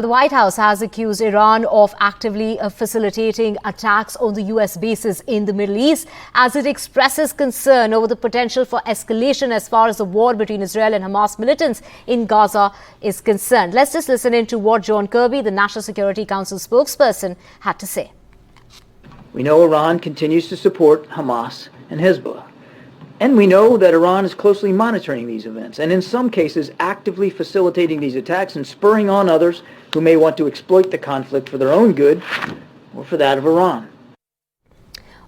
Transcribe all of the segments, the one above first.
The White House has accused Iran of actively facilitating attacks on the U.S. bases in the Middle East as it expresses concern over the potential for escalation as far as the war between Israel and Hamas militants in Gaza is concerned. Let's just listen in to what John Kirby, the National Security Council spokesperson, had to say. We know Iran continues to support Hamas and Hezbollah. And we know that Iran is closely monitoring these events and in some cases actively facilitating these attacks and spurring on others who may want to exploit the conflict for their own good or for that of Iran.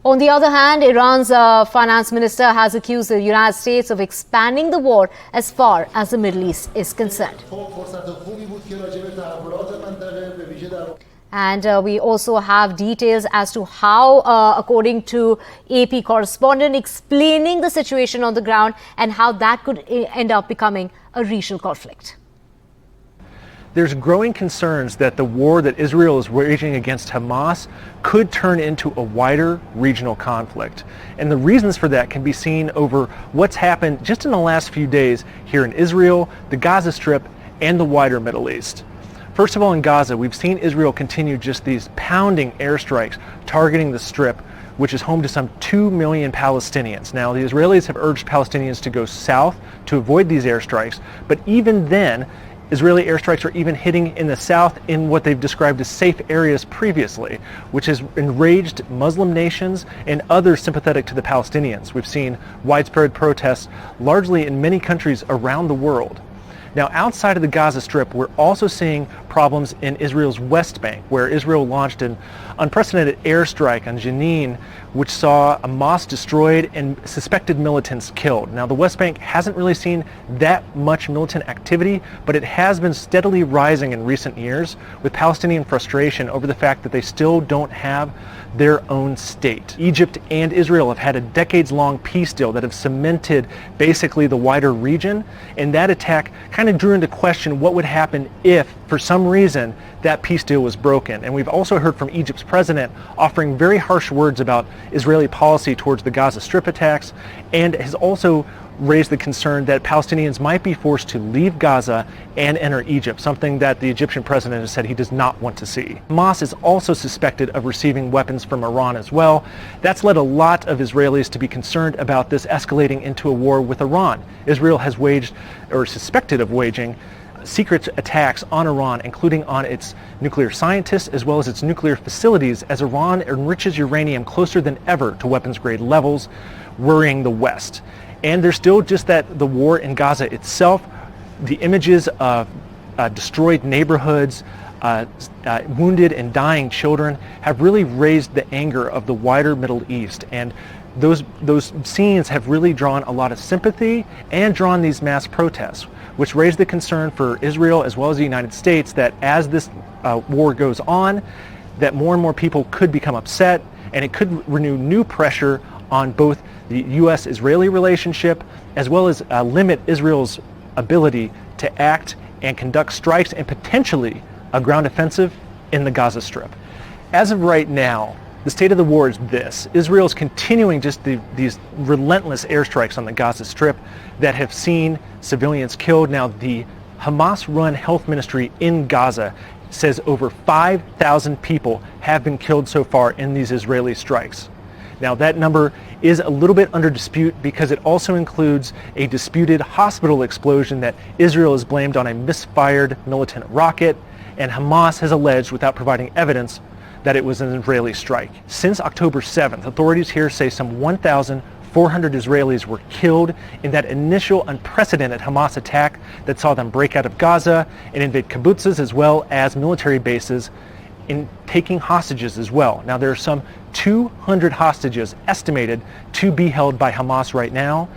On the other hand, Iran's finance minister has accused the United States of expanding the war as far as the Middle East is concerned. And we also have details as to how, according to AP correspondent, explaining the situation on the ground and how that could end up becoming a regional conflict. There's growing concerns that the war that Israel is waging against Hamas could turn into a wider regional conflict. And the reasons for that can be seen over what's happened just in the last few days here in Israel, the Gaza Strip, and the wider Middle East. First of all, in Gaza, we've seen Israel continue just these pounding airstrikes targeting the Strip, which is home to some 2 million Palestinians. Now, the Israelis have urged Palestinians to go south to avoid these airstrikes, but even then, Israeli airstrikes are even hitting in the south in what they've described as safe areas previously, which has enraged Muslim nations and others sympathetic to the Palestinians. We've seen widespread protests largely in many countries around the world. Now, outside of the Gaza Strip, we're also seeing problems in Israel's West Bank, where Israel launched an unprecedented airstrike on Jenin, which saw a mosque destroyed and suspected militants killed. Now, the West Bank hasn't really seen that much militant activity, but it has been steadily rising in recent years, with Palestinian frustration over the fact that they still don't have their own state. Egypt and Israel have had a decades-long peace deal that have cemented basically the wider region, and that attack kind of drew into question what would happen if, for some reason, that peace deal was broken. And we've also heard from Egypt's president offering very harsh words about Israeli policy towards the Gaza Strip attacks, and has also raised the concern that Palestinians might be forced to leave Gaza and enter Egypt, something that the Egyptian president has said he does not want to see. Hamas is also suspected of receiving weapons from Iran as well. That's led a lot of Israelis to be concerned about this escalating into a war with Iran. Israel has waged, or suspected of waging, secret attacks on Iran, including on its nuclear scientists as well as its nuclear facilities, as Iran enriches uranium closer than ever to weapons-grade levels, worrying the West. And there's still just that the war in Gaza itself, the images of destroyed neighborhoods, wounded and dying children have really raised the anger of the wider Middle East. And those scenes have really drawn a lot of sympathy and drawn these mass protests, which raised the concern for Israel as well as the United States that as this war goes on, that more and more people could become upset, and it could renew new pressure on both the U.S.-Israeli relationship as well as limit Israel's ability to act and conduct strikes and potentially a ground offensive in the Gaza Strip. As of right now, the state of the war is this. Israel is continuing just these relentless airstrikes on the Gaza Strip that have seen civilians killed. Now, the Hamas-run health ministry in Gaza says over 5,000 people have been killed so far in these Israeli strikes. Now, that number is a little bit under dispute because it also includes a disputed hospital explosion that Israel has blamed on a misfired militant rocket, and Hamas has alleged, without providing evidence, that it was an Israeli strike. Since October 7th, authorities here say some 1,400 Israelis were killed in that initial unprecedented Hamas attack that saw them break out of Gaza and invade kibbutzes as well as military bases, in taking hostages as well. Now, there are some 200 hostages estimated to be held by Hamas right now.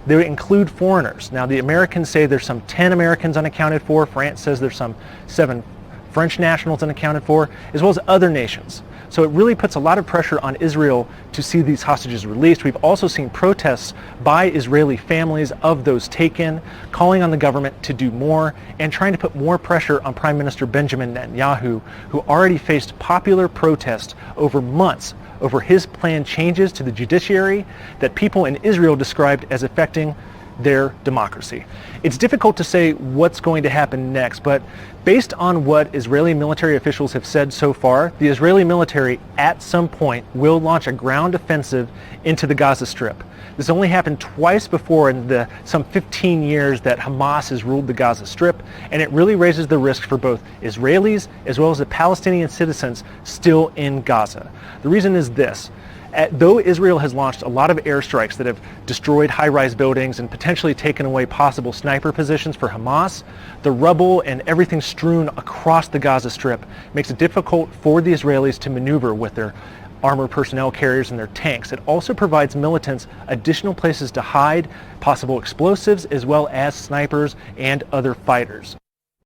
They include foreigners. Now, the Americans say there's some 10 Americans unaccounted for. France says there's some 7 French nationals unaccounted for, as well as other nations. So it really puts a lot of pressure on Israel to see these hostages released. We've also seen protests by Israeli families of those taken, calling on the government to do more and trying to put more pressure on Prime Minister Benjamin Netanyahu, who already faced popular protest over months over his planned changes to the judiciary that people in Israel described as affecting their democracy. It's difficult to say what's going to happen next, but based on what Israeli military officials have said so far, the Israeli military at some point will launch a ground offensive into the Gaza Strip. This only happened twice before in the some 15 years that Hamas has ruled the Gaza Strip, and it really raises the risk for both Israelis as well as the Palestinian citizens still in Gaza. The reason is this. Though Israel has launched a lot of airstrikes that have destroyed high-rise buildings and potentially taken away possible sniper positions for Hamas, the rubble and everything strewn across the Gaza Strip makes it difficult for the Israelis to maneuver with their armored personnel carriers and their tanks. It also provides militants additional places to hide possible explosives as well as snipers and other fighters.